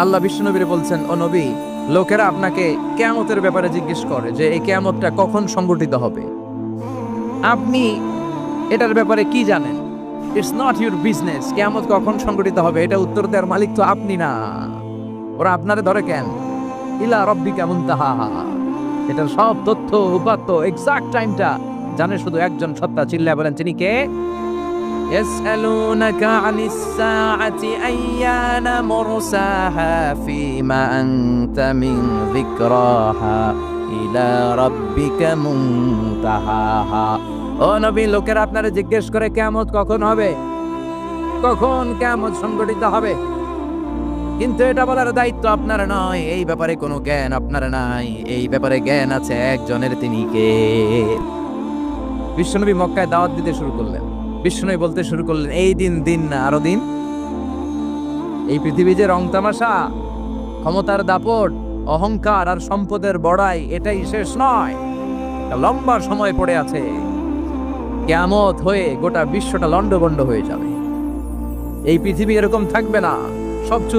আল্লাহ বিশ্বনবীরে বলছেন, ও নবী, লোকেরা আপনাকে কিয়ামতের ব্যাপারে জিজ্ঞেস করে যে এই কিয়ামতটা কখন সংঘটিত হবে, আপনি এটার ব্যাপারে কি জানেন? ইটস নট ইউর বিজনেস, কিয়ামত কখন সংঘটিত হবে এটা উত্তর দেওয়ার মালিক তো আপনি না। ওরা আপনারে ধরে কেন? ইলা রব্বিকা মুনতাহাহা, এটার সব তথ্য উপাত্ত এক্সাক্ট টাইমটা জানে শুধু একজন সত্তা। চিল্লায় বলেন, তিনি কে? ইয়াসআলুনাকা আনিস সাআতি আইয়ানা মুরসাহা ফীমা আনতা মিন যিকরাহা ইলা রাব্বিকা মুনতাহাহা। ও নবী, লোকেরা আপনারা জিজ্ঞেস করে কিয়ামত কখন হবে, কখন কিয়ামত সংঘটিত হবে, কিন্তু এটা বলার দায়িত্ব আপনার নয়। এই ব্যাপারে কোনো জ্ঞান আপনার নাই, এই ব্যাপারে জ্ঞান আছে একজনের, তিনি কে? বিশ্বনবী মক্কায় দাওয়াত দিতে শুরু করলেন। বিশ্বনবী বলতে শুরু করলেন, এই দিন দিন না, আরো দিন। এই পৃথিবী যে রং তামাশা, ক্ষমতার দাপট, অহংকার আর সম্পদের বড়াই, এটাই শেষ নয়, একটা লম্বা সময় পড়ে আছে। কিয়ামত হয়ে গোটা বিশ্বটা লন্ডভন্ড হয়ে যাবে। এই পৃথিবী এরকম থাকবে না, সব চুর